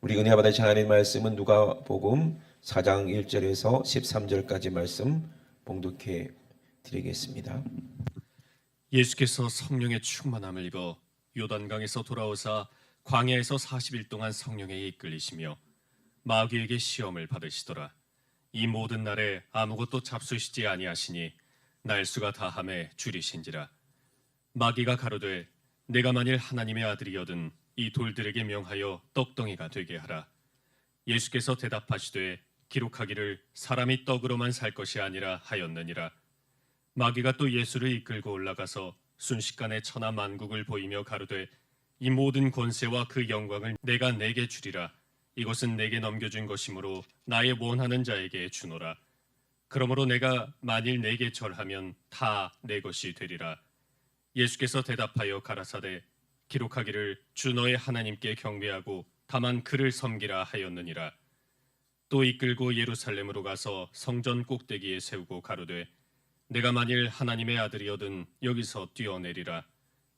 우리 은혜 받으신 하나님 말씀은 누가복음 4장 1절에서 13절까지 말씀 봉독해 드리겠습니다. 예수께서 성령의 충만함을 입어 요단강에서 돌아오사 광야에서 40일 동안 성령에 이끌리시며 마귀에게 시험을 받으시더라. 이 모든 날에 아무것도 잡수시지 아니하시니 날수가 다함에 줄이신지라. 마귀가 가로되 내가 만일 하나님의 아들이거든 이 돌들에게 명하여 떡덩이가 되게 하라. 예수께서 대답하시되 기록하기를 사람이 떡으로만 살 것이 아니라 하였느니라. 마귀가 또 예수를 이끌고 올라가서 순식간에 천하 만국을 보이며 가로되 이 모든 권세와 그 영광을 내가 내게 주리라. 이것은 내게 넘겨준 것이므로 나의 원하는 자에게 주노라. 그러므로 내가 만일 내게 절하면 다 내 것이 되리라. 예수께서 대답하여 가라사대 기록하기를 주 너의 하나님께 경배하고 다만 그를 섬기라 하였느니라. 또 이끌고 예루살렘으로 가서 성전 꼭대기에 세우고 가로되 내가 만일 하나님의 아들이거든 여기서 뛰어내리라.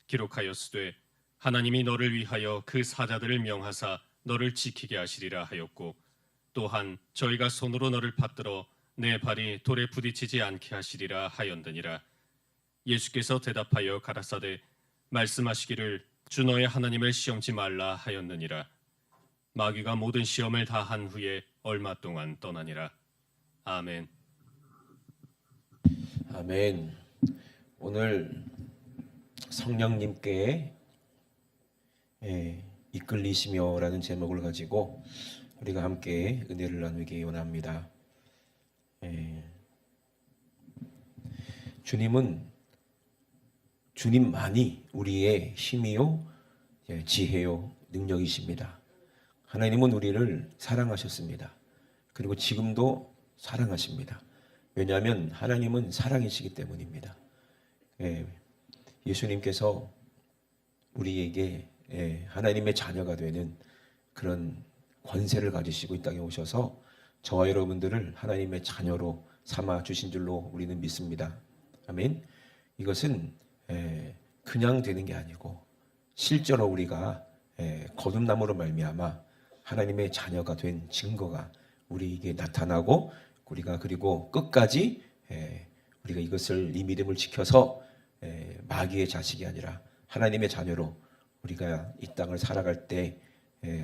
기록하였으되 하나님이 너를 위하여 그 사자들을 명하사 너를 지키게 하시리라 하였고 또한 저희가 손으로 너를 받들어 내 발이 돌에 부딪히지 않게 하시리라 하였느니라. 예수께서 대답하여 가라사대 말씀하시기를 주 너의 하나님을 시험치 말라 하였느니라. 마귀가 모든 시험을 다 한 후에 얼마 동안 떠나니라. 아멘. 아멘. 오늘 성령님께 이끌리시며라는 제목을 가지고 우리가 함께 은혜를 나누기 원합니다. 주님만이 우리의 힘이요 지혜요 능력이십니다. 하나님은 우리를 사랑하셨습니다. 그리고 지금도 사랑하십니다. 왜냐하면 하나님은 사랑이시기 때문입니다. 예수님께서 우리에게 하나님의 자녀가 되는 그런 권세를 가지시고 이 땅에 오셔서 저와 여러분들을 하나님의 자녀로 삼아 주신 줄로 우리는 믿습니다. 아멘. 이것은 그냥 되는 게 아니고 실제로 우리가 거듭남으로 말미암아 하나님의 자녀가 된 증거가 우리에게 나타나고 우리가 그리고 끝까지 우리가 이것을 이 믿음을 지켜서 마귀의 자식이 아니라 하나님의 자녀로 우리가 이 땅을 살아갈 때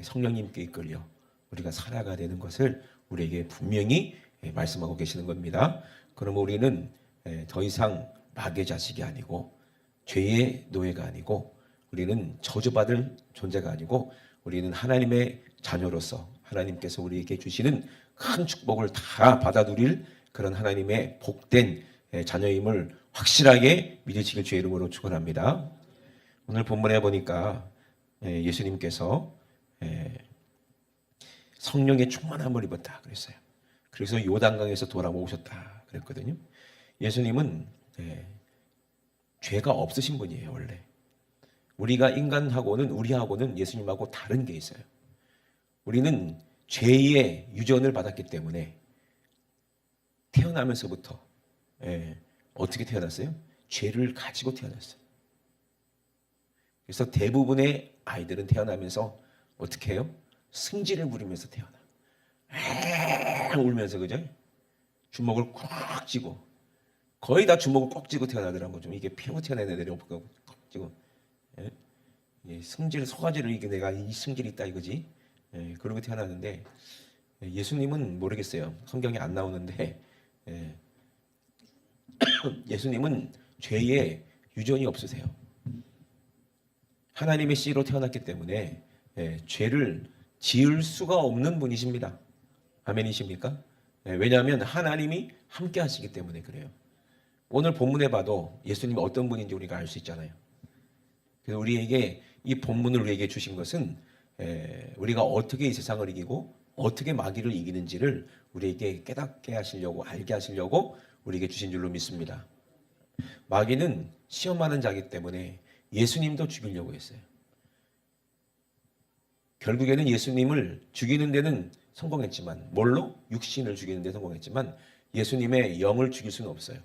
성령님께 이끌려 우리가 살아가야 되는 것을 우리에게 분명히 말씀하고 계시는 겁니다. 그러면 우리는 더 이상 마귀의 자식이 아니고 죄의 노예가 아니고 우리는 저주받을 존재가 아니고 우리는 하나님의 자녀로서 하나님께서 우리에게 주시는 큰 축복을 다 받아 누릴 그런 하나님의 복된 자녀임을 확실하게 믿으시길 주의 이름으로 축원합니다. 오늘 본문에 보니까 예수님께서 성령의 충만함을 입었다 그랬어요. 그래서 요단강에서 돌아오셨다 그랬거든요. 예수님은 죄가 없으신 분이에요. 원래 우리가 인간하고는 우리하고는 예수님하고 다른 게 있어요. 우리는 죄의 유전을 받았기 때문에 태어나면서부터 어떻게 태어났어요? 죄를 가지고 태어났어요. 그래서 대부분의 아이들은 태어나면서 어떻게 해요? 승질을 부리면서 태어나. 울면서 그죠? 주먹을 꽉 쥐고 거의 다 주먹을 꼭 쥐고 태어나더라고. 좀 이게 피고 태어나는 애들이 꼭 쥐고 승질 소가지를 이게 내가 이 승질이 있다 이거지. 그러고 태어났는데 예수님은 모르겠어요. 성경에 안 나오는데 예수님은 죄의 유전이 없으세요. 하나님의 씨로 태어났기 때문에 죄를 지을 수가 없는 분이십니다. 아멘이십니까? 왜냐하면 하나님이 함께 하시기 때문에 그래요. 오늘 본문에 봐도 예수님이 어떤 분인지 우리가 알 수 있잖아요. 그래서 우리에게 이 본문을 우리에게 주신 것은 우리가 어떻게 이 세상을 이기고 어떻게 마귀를 이기는지를 우리에게 깨닫게 하시려고 알게 하시려고 우리에게 주신 줄로 믿습니다. 마귀는 시험하는 자이기 때문에 예수님도 죽이려고 했어요. 결국에는 예수님을 죽이는 데는 성공했지만 뭘로? 육신을 죽이는 데 성공했지만 예수님의 영을 죽일 수는 없어요.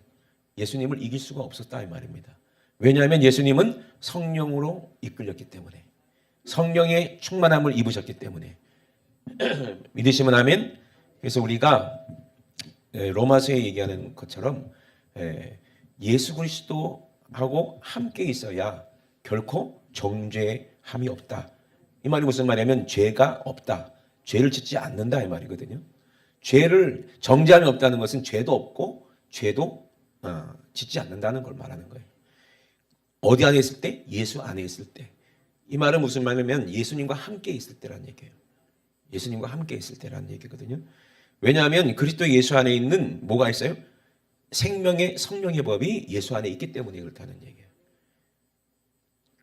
예수님을 이길 수가 없었다 이 말입니다. 왜냐하면 예수님은 성령으로 이끌렸기 때문에 성령의 충만함을 입으셨기 때문에 믿으시면 아멘. 그래서 우리가 로마서에 얘기하는 것처럼 예수 그리스도하고 함께 있어야 결코 정죄함이 없다. 이 말이 무슨 말이냐면 죄가 없다. 죄를 짓지 않는다 이 말이거든요. 죄를 정죄함이 없다는 것은 죄도 없고 죄도 짓지 않는다는 걸 말하는 거예요. 어디 안에 있을 때? 예수 안에 있을 때. 이 말은 무슨 말이냐면 예수님과 함께 있을 때라는 얘기예요. 예수님과 함께 있을 때라는 얘기거든요. 왜냐하면 그리스도 예수 안에 있는 뭐가 있어요? 생명의 성령의 법이 예수 안에 있기 때문에 그렇다는 얘기예요.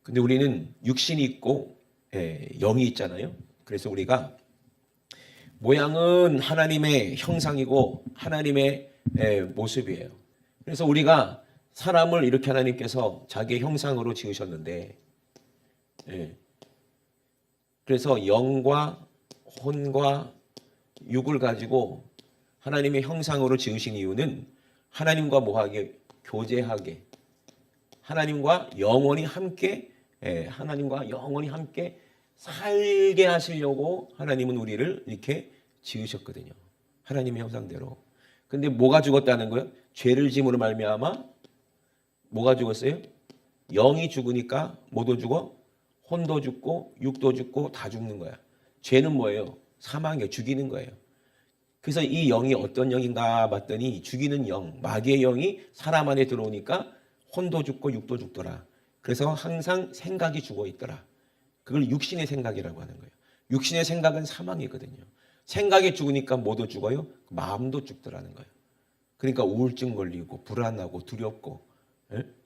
근데 우리는 육신이 있고 영이 있잖아요. 그래서 우리가 모양은 하나님의 형상이고 하나님의 모습이에요. 그래서 우리가 사람을 이렇게 하나님께서 자기의 형상으로 지으셨는데 그래서 영과 혼과 육을 가지고 하나님의 형상으로 지으신 이유는 하나님과 뭐하게 교제하게 하나님과 영원히 함께 살게 하시려고 하나님은 우리를 이렇게 지으셨거든요. 하나님의 형상대로. 근데 뭐가 죽었다는 거예요? 죄를 짐으로 말미암아 뭐가 죽었어요? 영이 죽으니까 뭐도 죽어? 혼도 죽고 육도 죽고 다 죽는 거야. 죄는 뭐예요? 사망이에요. 죽이는 거예요. 그래서 이 영이 어떤 영인가 봤더니 죽이는 영, 마귀의 영이 사람 안에 들어오니까 혼도 죽고 육도 죽더라. 그래서 항상 생각이 죽어 있더라. 그걸 육신의 생각이라고 하는 거예요. 육신의 생각은 사망이거든요. 생각이 죽으니까 뭐도 죽어요? 마음도 죽더라는 거예요. 그러니까 우울증 걸리고 불안하고 두렵고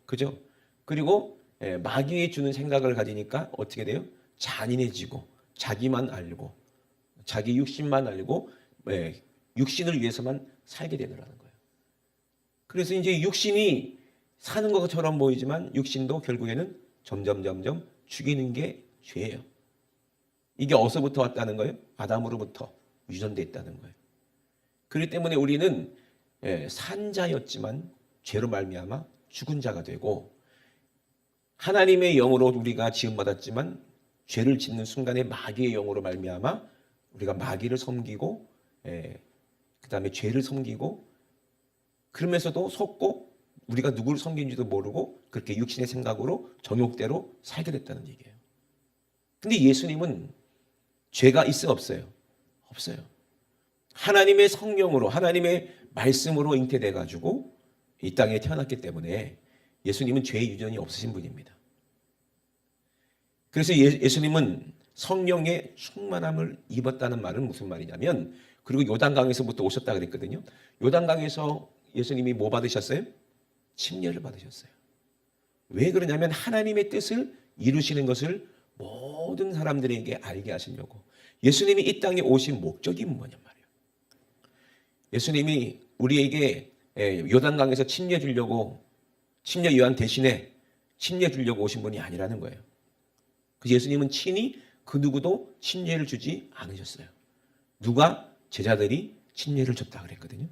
그죠? 그리고 마귀에 주는 생각을 가지니까 어떻게 돼요? 잔인해지고 자기만 알고 자기 육신만 알고 육신을 위해서만 살게 되더라는 거예요. 그래서 이제 육신이 사는 것처럼 보이지만 육신도 결국에는 점점 죽이는 게 죄예요. 이게 어디서부터 왔다는 거예요? 아담으로부터 유전됐다는 거예요. 그렇기 때문에 우리는 산자였지만 죄로 말미암아 죽은 자가 되고 하나님의 영으로 우리가 지음받았지만 죄를 짓는 순간에 마귀의 영으로 말미암아 우리가 마귀를 섬기고 그 다음에 죄를 섬기고 그러면서도 속고 우리가 누구를 섬기는지도 모르고 그렇게 육신의 생각으로 정욕대로 살게 됐다는 얘기예요. 근데 예수님은 죄가 있어 없어요? 없어요. 하나님의 성령으로 하나님의 말씀으로 잉태돼 가지고 이 땅에 태어났기 때문에 예수님은 죄의 유전이 없으신 분입니다. 그래서 예수님은 성령의 충만함을 입었다는 말은 무슨 말이냐면 그리고 요단강에서부터 오셨다 그랬거든요. 요단강에서 예수님이 뭐 받으셨어요? 침례를 받으셨어요. 왜 그러냐면 하나님의 뜻을 이루시는 것을 모든 사람들에게 알게 하시려고. 예수님이 이 땅에 오신 목적이 뭐냔 말이에요. 예수님이 우리에게 요단강에서 침례 주려고 침례 요한 대신에 침례 주려고 오신 분이 아니라는 거예요. 그 예수님은 친히 그 누구도 침례를 주지 않으셨어요. 누가? 제자들이 침례를 줬다 그랬거든요.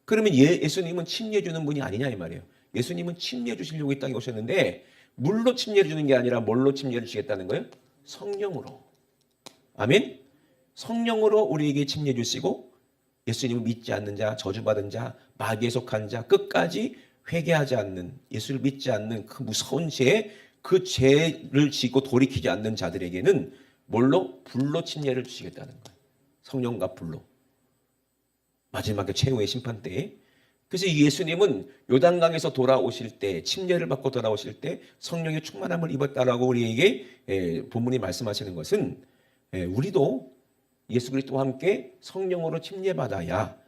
그러면 예수님은 침례 주는 분이 아니냐 이 말이에요. 예수님은 침례 주시려고 이 땅에 오셨는데 물로 침례를 주는 게 아니라 뭘로 침례를 주겠다는 거예요? 성령으로. 아멘? 성령으로 우리에게 침례 주시고 예수님을 믿지 않는 자, 저주받은 자, 마귀에 속한 자, 끝까지 회개하지 않는, 예수를 믿지 않는 그 무서운 죄, 그 죄를 짓고 돌이키지 않는 자들에게는 뭘로? 불로 침례를 주시겠다는 거예요. 성령과 불로. 마지막에 최후의 심판 때에. 그래서 예수님은 요단강에서 돌아오실 때, 침례를 받고 돌아오실 때 성령의 충만함을 입었다라고 우리에게 본문이 말씀하시는 것은 우리도 예수 그리스도와 함께 성령으로 침례받아야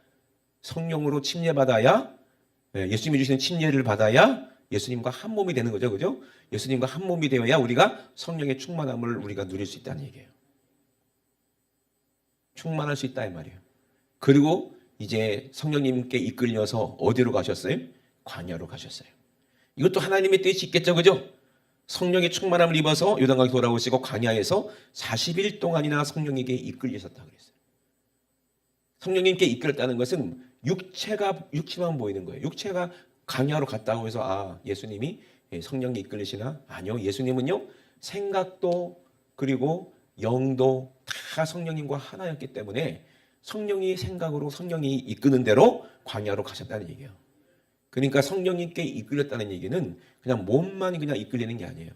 예수님이 주시는 침례를 받아야 예수님과 한 몸이 되는 거죠. 그죠? 예수님과 한 몸이 되어야 우리가 성령의 충만함을 우리가 누릴 수 있다는 얘기예요. 충만할 수 있다 이 말이에요. 그리고 이제 성령님께 이끌려서 어디로 가셨어요? 광야로 가셨어요. 이것도 하나님의 뜻이 있겠죠. 그죠? 성령의 충만함을 입어서 요단강에 돌아오시고 광야에서 40일 동안이나 성령에게 이끌리셨다 그랬어요. 성령님께 이끌었다는 것은 육체만 보이는 거예요. 육체가 광야로 갔다고 해서 예수님이 성령에 이끌리시나? 아니요. 예수님은요. 생각도 그리고 영도 다 성령님과 하나였기 때문에 성령이 생각으로 성령이 이끄는 대로 광야로 가셨다는 얘기예요. 그러니까 성령님께 이끌렸다는 얘기는 그냥 몸만 그냥 이끌리는 게 아니에요.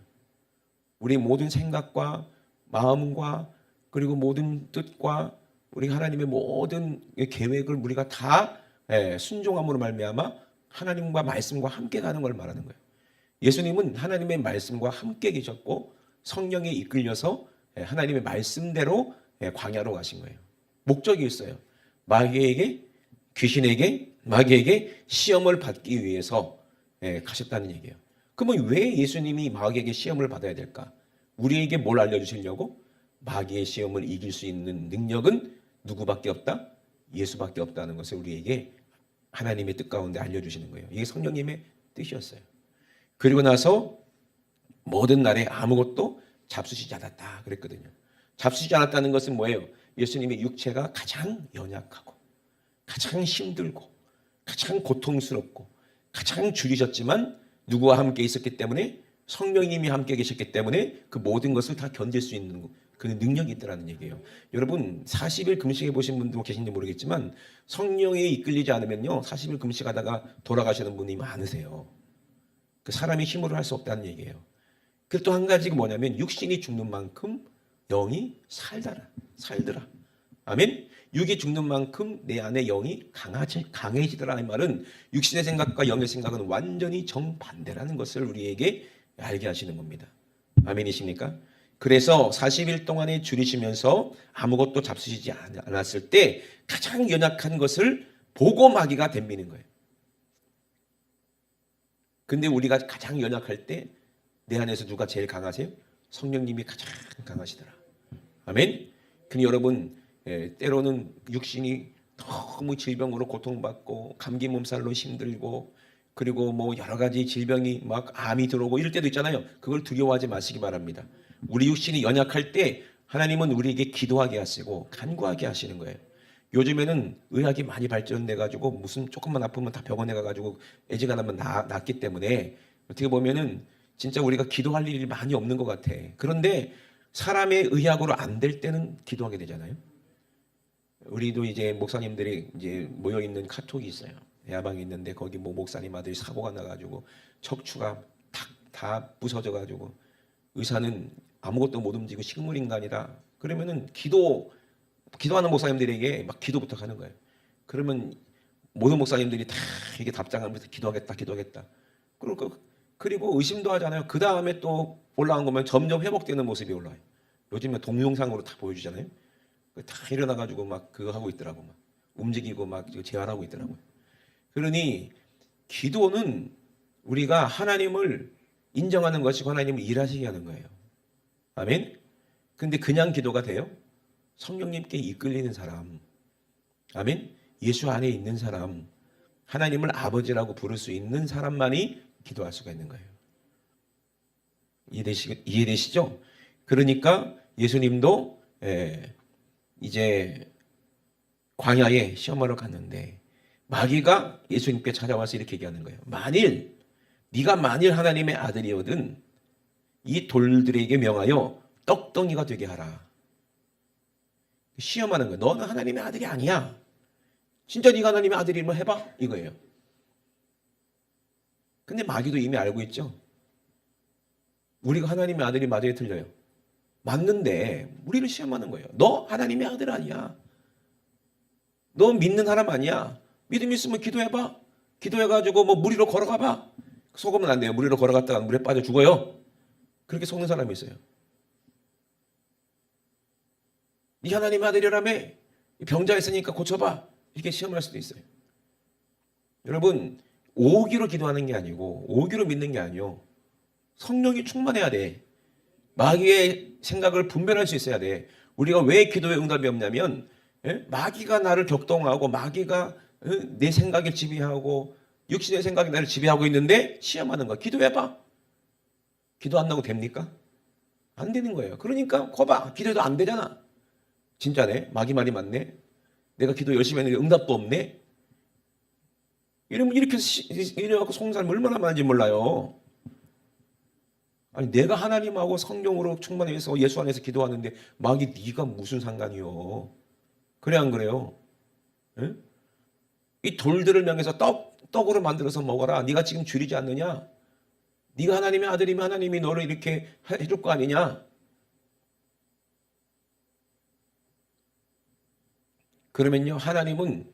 우리 모든 생각과 마음과 그리고 모든 뜻과 우리 하나님의 모든 계획을 우리가 다 순종함으로 말미암아 하나님과 말씀과 함께 가는 걸 말하는 거예요. 예수님은 하나님의 말씀과 함께 계셨고 성령에 이끌려서 하나님의 말씀대로 광야로 가신 거예요. 목적이 있어요. 마귀에게 귀신에게 마귀에게 시험을 받기 위해서 가셨다는 얘기예요. 그러면 왜 예수님이 마귀에게 시험을 받아야 될까? 우리에게 뭘 알려주시려고? 마귀의 시험을 이길 수 있는 능력은 누구밖에 없다? 예수밖에 없다는 것을 우리에게 하나님의 뜻 가운데 알려주시는 거예요. 이게 성령님의 뜻이었어요. 그리고 나서 모든 날에 아무것도 잡수시지 않았다 그랬거든요. 잡수시지 않았다는 것은 뭐예요? 예수님의 육체가 가장 연약하고 가장 힘들고 가장 고통스럽고 가장 줄이셨지만 누구와 함께 있었기 때문에 성령님이 함께 계셨기 때문에 그 모든 것을 다 견딜 수 있는 그 능력이 있더라는 얘기예요. 여러분 40일 금식해 보신 분도 계신지 모르겠지만 성령에 이끌리지 않으면요 40일 금식하다가 돌아가시는 분이 많으세요. 그 사람이 힘으로 할 수 없다는 얘기예요. 그리고 또 한 가지가 뭐냐면 육신이 죽는 만큼 영이 살더라. 아멘. 육이 죽는 만큼 내 안에 영이 강해지더라는 말은 육신의 생각과 영의 생각은 완전히 정반대라는 것을 우리에게 알게 하시는 겁니다. 아멘이십니까? 그래서 40일 동안에 줄이시면서 아무것도 잡수시지 않았을 때 가장 연약한 것을 보고 마귀가 덤비는 거예요. 근데 우리가 가장 연약할 때 내 안에서 누가 제일 강하세요? 성령님이 가장 강하시더라. 아멘. 근데 여러분 때로는 육신이 너무 질병으로 고통받고 감기 몸살로 힘들고 그리고 뭐 여러 가지 질병이 막 암이 들어오고 이럴 때도 있잖아요. 그걸 두려워하지 마시기 바랍니다. 우리 육신이 연약할 때 하나님은 우리에게 기도하게 하시고 간구하게 하시는 거예요. 요즘에는 의학이 많이 발전돼 가지고 무슨 조금만 아프면 다 병원에 가 가지고 애지간하면 낫기 때문에 어떻게 보면은 진짜 우리가 기도할 일이 많이 없는 것 같아. 그런데 사람의 의학으로 안 될 때는 기도하게 되잖아요. 우리도 이제 목사님들이 이제 모여 있는 카톡이 있어요. 야방이 있는데 거기 뭐 목사님 아들이 사고가 나가지고 척추가 다 부서져가지고 의사는 아무것도 못 움직이고 식물 인간이다. 그러면은 기도하는 목사님들에게 막 기도 부탁하는 거예요. 그러면 모든 목사님들이 다 이게 답장하면서 기도하겠다. 그리고 의심도 하잖아요. 그 다음에 또 올라온 거면 점점 회복되는 모습이 올라와요. 요즘에 동영상으로 다 보여주잖아요. 다 일어나가지고 막 그거 하고 있더라고. 막 움직이고 막 재활하고 있더라고요. 그러니 기도는 우리가 하나님을 인정하는 것이고 하나님을 일하시게 하는 거예요. 아멘. 근데 그냥 기도가 돼요? 성령님께 이끌리는 사람, 아멘. 예수 안에 있는 사람, 하나님을 아버지라고 부를 수 있는 사람만이 기도할 수가 있는 거예요. 이해되시죠? 그러니까 예수님도 이제 광야에 시험하러 갔는데 마귀가 예수님께 찾아와서 이렇게 얘기하는 거예요. 네가 만일 하나님의 아들이거든 이 돌들에게 명하여 떡덩이가 되게 하라. 시험하는 거예요. 너는 하나님의 아들이 아니야. 진짜 네가 하나님의 아들이면 해봐 이거예요. 근데 마귀도 이미 알고 있죠. 우리가 하나님의 아들이 맞아요, 틀려요? 맞는데 우리를 시험하는 거예요. 너 하나님의 아들 아니야. 너 믿는 사람 아니야. 믿음 있으면 기도해봐. 기도해가지고 뭐 물 위로 걸어가봐. 속으면 안 돼요. 물 위로 걸어갔다가 물에 빠져 죽어요. 그렇게 속는 사람이 있어요. 네 하나님의 아들이라며 병자 있으니까 고쳐봐. 이렇게 시험할 수도 있어요. 여러분 오기로 기도하는 게 아니고 오기로 믿는 게 아니요. 성령이 충만해야 돼. 마귀의 생각을 분별할 수 있어야 돼. 우리가 왜 기도에 응답이 없냐면 마귀가 나를 격동하고 마귀가 내 생각을 지배하고 육신의 생각이 나를 지배하고 있는데 시험하는 거야. 기도해봐. 기도 안 하고 됩니까? 안 되는 거예요. 그러니까 거봐. 기도해도 안 되잖아. 진짜네. 마귀 말이 맞네. 내가 기도 열심히 했는데 응답도 없네. 이러면 이래갖고 속는 사람이 얼마나 많은지 몰라요. 아니 내가 하나님하고 성령으로 충만해서 예수 안에서 기도하는데 마귀 네가 무슨 상관이요? 그래 안 그래요? 예? 이 돌들을 명해서 떡으로 만들어서 먹어라. 네가 지금 줄이지 않느냐? 네가 하나님의 아들이면 하나님이 너를 이렇게 해줄 거 아니냐? 그러면요 하나님은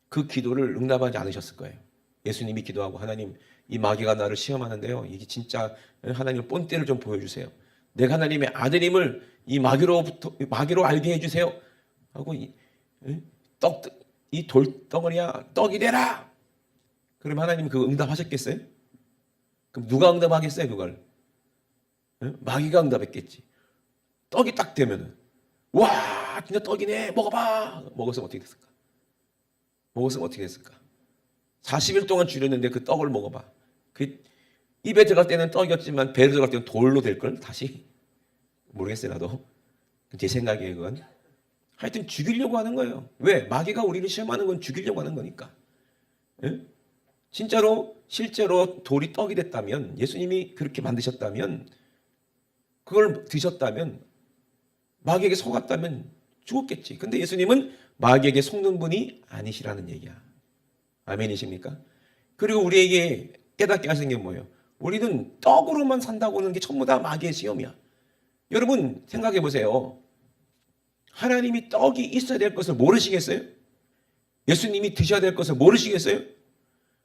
그 기도를 응답하지 않으셨을 거예요. 예수님이 기도하고 하나님 이 마귀가 나를 시험하는데요. 이게 진짜 하나님 본때를 좀 보여주세요. 내가 하나님의 아들임을 이 마귀로 알게 해주세요. 하고 이 돌덩어리야 떡이 되라. 그럼 하나님 그거 응답하셨겠어요? 그럼 누가 응답하겠어요 그걸? 마귀가 응답했겠지. 떡이 딱 되면은 와 진짜 떡이네 먹어봐. 먹었으면 어떻게 됐을까? 먹었으면 어떻게 됐을까? 40일 동안 줄였는데 그 떡을 먹어봐. 그 입에 들어갈 때는 떡이었지만 배로 들어갈 때는 돌로 될걸 다시? 모르겠어요 나도. 제 생각이에요 그건. 하여튼 죽이려고 하는 거예요. 왜? 마귀가 우리를 시험하는 건 죽이려고 하는 거니까. 예? 진짜로 실제로 돌이 떡이 됐다면 예수님이 그렇게 만드셨다면 그걸 드셨다면 마귀에게 속았다면 죽었겠지. 근데 예수님은 마귀에게 속는 분이 아니시라는 얘기야. 아멘이십니까? 그리고 우리에게 깨닫게 하신 게 뭐예요? 우리는 떡으로만 산다고 하는 게 전부 다 마귀의 시험이야. 여러분 생각해 보세요. 하나님이 떡이 있어야 될 것을 모르시겠어요? 예수님이 드셔야 될 것을 모르시겠어요?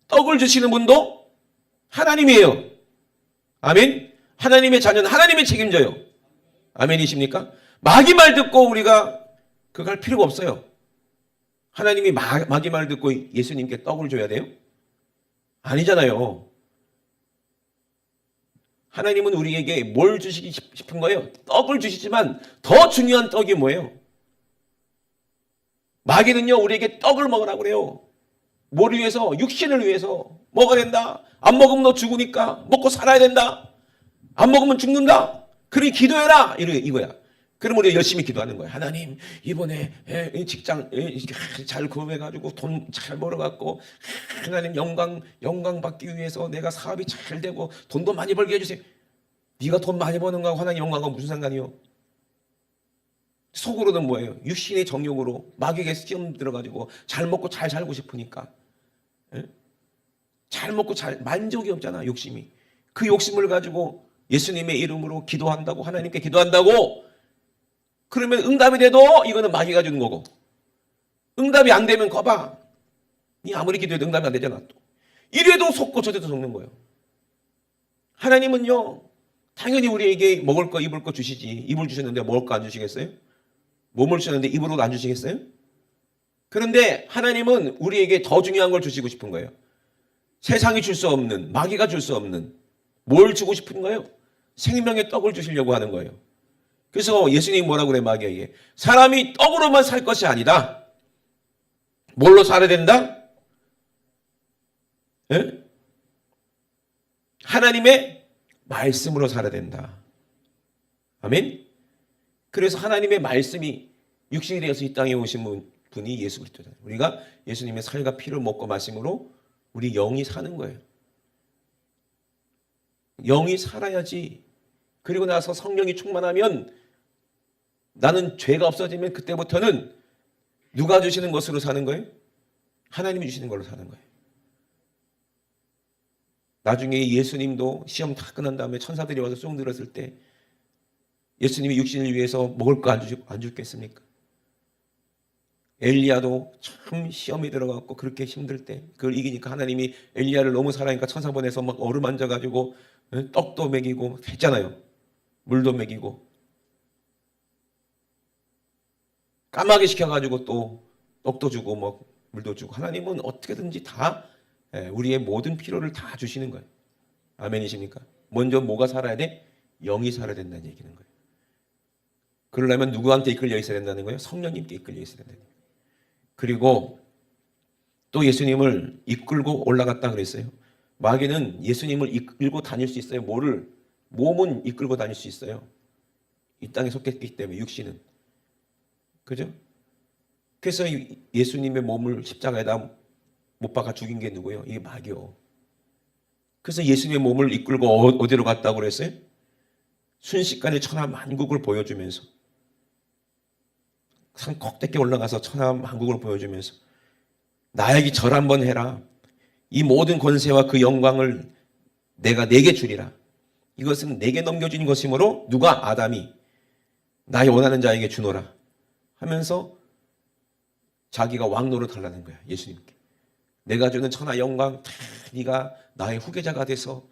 떡을 주시는 분도 하나님이에요. 아멘? 하나님의 자녀는 하나님의 책임져요. 아멘이십니까? 마귀 말 듣고 우리가 그거 할 필요가 없어요. 하나님이 마귀 말 듣고 예수님께 떡을 줘야 돼요? 아니잖아요. 하나님은 우리에게 뭘 주시기 싶은 거예요? 떡을 주시지만 더 중요한 떡이 뭐예요? 마귀는요 우리에게 떡을 먹으라고 그래요. 뭘 위해서? 육신을 위해서 먹어야 된다. 안 먹으면 너 죽으니까 먹고 살아야 된다. 안 먹으면 죽는다. 그러니 기도해라. 이거야. 그럼 우리가 열심히 기도하는 거예요. 하나님 이번에 직장 잘 구해가지고 돈 잘 벌어갖고 하나님 영광 받기 위해서 내가 사업이 잘 되고 돈도 많이 벌게 해주세요. 네가 돈 많이 버는 거하고 하나님 영광과 무슨 상관이요? 속으로는 뭐예요? 육신의 정욕으로 마귀에게 시험 들어가지고 잘 먹고 잘 살고 싶으니까 잘 먹고 잘 만족이 없잖아 욕심이. 그 욕심을 가지고 예수님의 이름으로 기도한다고 하나님께 기도한다고 그러면 응답이 돼도 이거는 마귀가 주는 거고 응답이 안 되면 거봐. 니 아무리 기도해도 응답이 안 되잖아 또. 이래도 속고 저래도 속는 거예요. 하나님은요 당연히 우리에게 먹을 거 입을 거 주시지. 입을 주셨는데 먹을 거 안 주시겠어요? 몸을 주셨는데 입으로도 안 주시겠어요? 그런데 하나님은 우리에게 더 중요한 걸 주시고 싶은 거예요. 세상이 줄 수 없는 마귀가 줄 수 없는 뭘 주고 싶은 거예요? 생명의 떡을 주시려고 하는 거예요. 그래서 예수님이 뭐라고 그래 마귀에게? 사람이 떡으로만 살 것이 아니다. 뭘로 살아야 된다? 에? 하나님의 말씀으로 살아야 된다. 아멘? 그래서 하나님의 말씀이 육신이 되어서 이 땅에 오신 분이 예수 그리스도잖아요. 우리가 예수님의 살과 피를 먹고 마심으로 우리 영이 사는 거예요. 영이 살아야지. 그리고 나서 성령이 충만하면 나는 죄가 없어지면 그때부터는 누가 주시는 것으로 사는 거예요? 하나님이 주시는 걸로 사는 거예요. 나중에 예수님도 시험 다 끝난 다음에 천사들이 와서 쏙 들었을 때 예수님이 육신을 위해서 먹을 거 안 주겠습니까? 엘리야도 참 시험에 들어갔고 그렇게 힘들 때 그걸 이기니까 하나님이 엘리야를 너무 사랑하니까 천사 보내서 막 어루만져가지고 떡도 먹이고 했잖아요. 물도 먹이고 까마귀 시켜가지고 또 떡도 주고 뭐 물도 주고 하나님은 어떻게든지 다 우리의 모든 필요를 다 주시는 거예요. 아멘이십니까? 먼저 뭐가 살아야 돼? 영이 살아야 된다는 얘기는 거예요. 그러려면 누구한테 이끌려 있어야 된다는 거예요? 성령님께 이끌려 있어야 된다는 거예요. 그리고 또 예수님을 이끌고 올라갔다 그랬어요. 마귀는 예수님을 이끌고 다닐 수 있어요. 몸은 이끌고 다닐 수 있어요. 이 땅에 속했기 때문에 육신은. 그죠? 그래서 예수님의 몸을 십자가에다 못 박아 죽인 게 누구예요? 이게 마귀요. 그래서 예수님의 몸을 이끌고 어디로 갔다고 그랬어요? 순식간에 천하 만국을 보여주면서 산 꼭대기 올라가서 천하 만국을 보여주면서 나에게 절 한번 해라. 이 모든 권세와 그 영광을 내가 내게 주리라. 이것은 내게 넘겨준 것이므로 누가? 아담이 나의 원하는 자에게 주노라 하면서 자기가 왕노릇 하려는 거야. 예수님께. 내가 주는 천하 영광 다 네가 나의 후계자가 돼서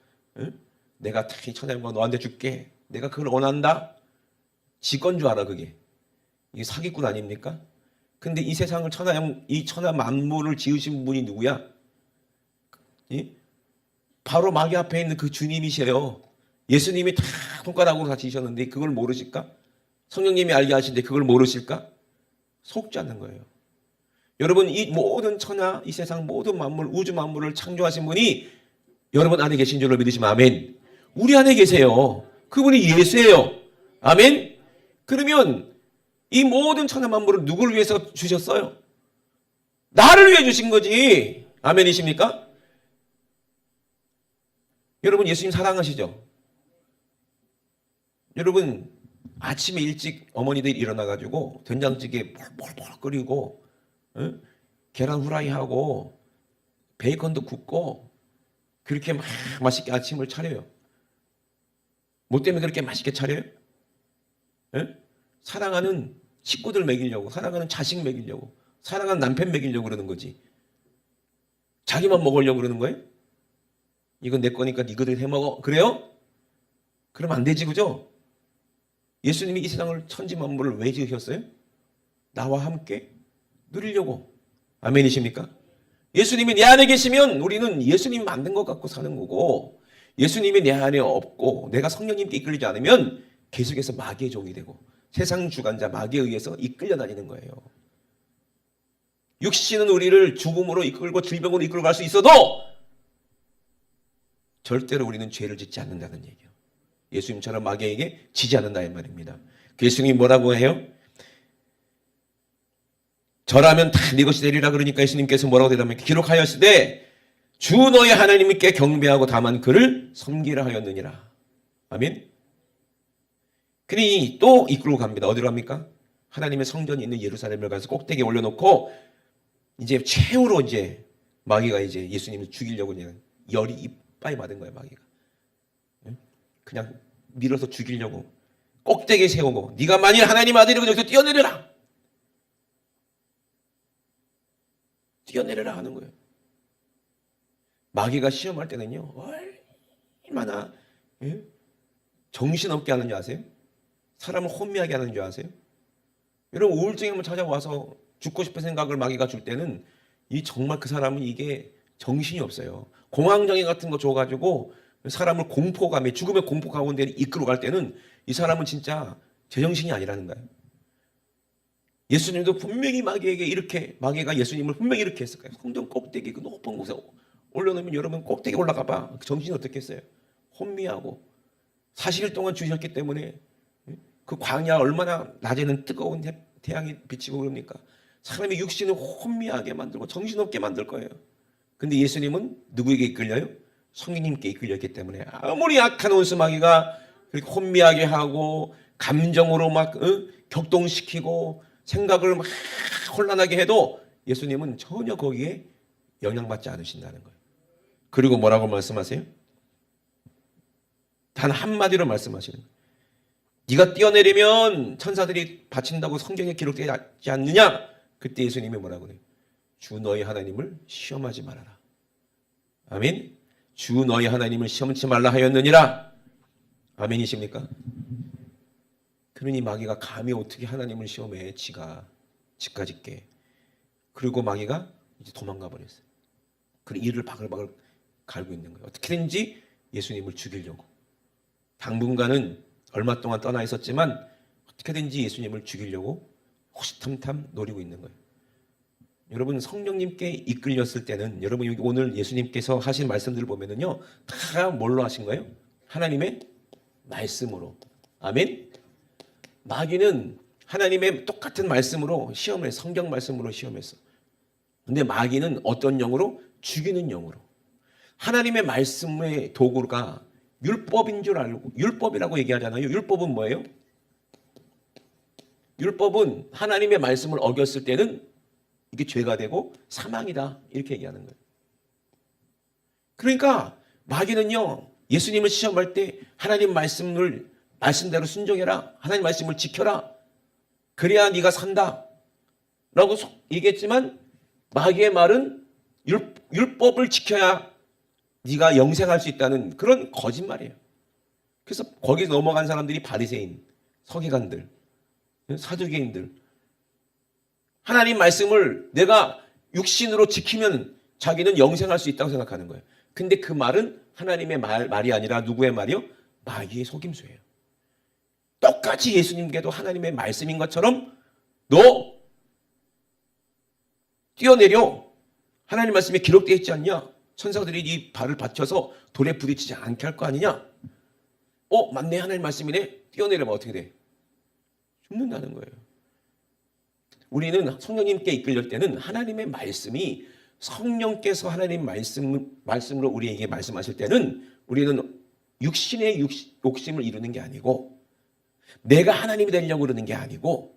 내가 다 이 천하 영광 너한테 줄게. 내가 그걸 원한다. 지 건 줄 알아 그게. 이게 사기꾼 아닙니까? 근데 이 세상을 이 천하 만물을 지으신 분이 누구야? 바로 마귀 앞에 있는 그 주님이세요. 예수님이 다 손가락으로 다 지으셨는데 그걸 모르실까? 성령님이 알게 하신데 그걸 모르실까? 속지 않는 거예요. 여러분, 이 모든 천하, 이 세상 모든 만물, 우주 만물을 창조하신 분이 여러분 안에 계신 줄로 믿으시면 아멘. 우리 안에 계세요. 그분이 예수예요. 아멘. 그러면 이 모든 천하 만물을 누구를 위해서 주셨어요? 나를 위해 주신 거지. 아멘이십니까? 여러분 예수님 사랑하시죠? 여러분 아침에 일찍 어머니들이 일어나가지고 된장찌개 폴폴폴 끓이고 계란 후라이하고 베이컨도 굽고 그렇게 막 맛있게 아침을 차려요. 뭐 때문에 그렇게 맛있게 차려요? 사랑하는 식구들 먹이려고, 사랑하는 자식 먹이려고, 사랑하는 남편 먹이려고 그러는 거지. 자기만 먹으려고 그러는 거예요? 이건 내 거니까 니거들 해먹어. 그래요? 그러면 안 되지, 그죠? 예수님이 이 세상을 천지만물을 왜 지으셨어요? 나와 함께 누리려고. 아멘이십니까? 예수님이 내 안에 계시면 우리는 예수님이 만든 것 갖고 사는 거고, 예수님이 내 안에 없고 내가 성령님께 이끌리지 않으면 계속해서 마귀의 종이 되고 세상 주관자 마귀에 의해서 이끌려 다니는 거예요. 육신은 우리를 죽음으로 이끌고 질병으로 이끌고 갈 수 있어도 절대로 우리는 죄를 짓지 않는다는 얘기예요. 예수님처럼 마귀에게 지지 않는다 이 말입니다. 예수님이 뭐라고 해요? 절하면 다 네 것이 되리라 그러니까 예수님께서 뭐라고 대답합니까? 기록하였으되 주 너의 하나님께 경배하고 다만 그를 섬기라 하였느니라. 아멘. 그러니 또 이끌고 갑니다. 어디로 갑니까? 하나님의 성전이 있는 예루살렘을 가서 꼭대기에 올려놓고 이제 최후로 이제 마귀가 이제 예수님을 죽이려고 그냥 열이 이빨 맞은 거예요. 마귀가 그냥 밀어서 죽이려고 꼭대기에 세우고 네가 만일 하나님 아들이면 여기서 뛰어내려라. 뛰어내려라 하는 거예요. 마귀가 시험할 때는요 얼마나 정신없게 하는 줄 아세요? 사람을 혼미하게 하는 줄 아세요? 여러분 우울증이 한번 찾아와서 죽고 싶은 생각을 마귀가 줄 때는 이 정말 그 사람은 이게 정신이 없어요. 공황장애 같은 거 줘가지고 사람을 공포감에 죽음의 공포 가운데 이끌어갈 때는 이 사람은 진짜 제정신이 아니라는 거예요. 예수님도 분명히 마귀가 예수님을 분명히 이렇게 했을 거예요. 성전 꼭대기 그 높은 곳에 올려놓으면 여러분 꼭대기 올라가 봐. 정신이 어떻겠어요? 혼미하고 40일 동안 주셨기 때문에 그 광야 얼마나 낮에는 뜨거운 태양이 비치고 그럽니까? 사람의 육신을 혼미하게 만들고 정신없게 만들 거예요. 근데 예수님은 누구에게 이끌려요? 성령님께 이끌렸기 때문에 아무리 악한 원수 마귀가 그렇게 혼미하게 하고 감정으로 막 격동시키고 생각을 막 혼란하게 해도 예수님은 전혀 거기에 영향받지 않으신다는 거예요. 그리고 뭐라고 말씀하세요? 단 한마디로 말씀하시는 거예요. 네가 뛰어내리면 천사들이 바친다고 성경에 기록되지 않느냐? 그때 예수님이 뭐라고 그래요? 주 너희 하나님을 시험하지 말아라. 아멘. 주 너희 하나님을 시험치 말라 하였느니라. 아멘이십니까? 그러니 마귀가 감히 어떻게 하나님을 시험해? 지까짓게. 그리고 마귀가 이제 도망가 버렸어요. 그리고 이를 바글바글 갈고 있는 거예요. 어떻게든지 예수님을 죽이려고. 당분간은 얼마 동안 떠나 있었지만 어떻게든지 예수님을 죽이려고 호시탐탐 노리고 있는 거예요. 여러분 성령님께 이끌렸을 때는 여러분 여기 오늘 예수님께서 하신 말씀들을 보면은요 다 뭘로 하신 거예요? 하나님의 말씀으로. 아멘. 마귀는 하나님의 똑같은 말씀으로 시험을 성경 말씀으로 시험했어. 근데 마귀는 어떤 영으로? 죽이는 영으로. 하나님의 말씀의 도구가 율법인 줄 알고, 율법이라고 얘기하잖아요. 율법은 뭐예요? 율법은 하나님의 말씀을 어겼을 때는 이게 죄가 되고 사망이다, 이렇게 얘기하는 거예요. 그러니까 마귀는요, 예수님을 시험할 때 하나님 말씀대로 순종해라, 하나님 말씀을 지켜라, 그래야 네가 산다 라고 얘기했지만, 마귀의 말은 율법을 지켜야 네가 영생할 수 있다는 그런 거짓말이에요. 그래서 거기서 넘어간 사람들이 바리새인, 서기관들, 사두개인들, 하나님 말씀을 내가 육신으로 지키면 자기는 영생할 수 있다고 생각하는 거예요. 근데 그 말은 하나님의 말이 아니라 누구의 말이요? 마귀의 속임수예요. 똑같이 예수님께도 하나님의 말씀인 것처럼 너 뛰어내려, 하나님 말씀에 기록되어 있지 않냐? 천사들이 네 발을 받쳐서 돌에 부딪히지 않게 할 거 아니냐? 맞네, 하나님 말씀이네. 뛰어내려면 어떻게 돼? 죽는다는 거예요. 우리는 성령님께 이끌릴 때는 하나님의 말씀이, 성령께서 하나님 말씀으로 우리에게 말씀하실 때는 우리는 육신의 욕심을 이루는 게 아니고, 내가 하나님이 되려고 그러는 게 아니고,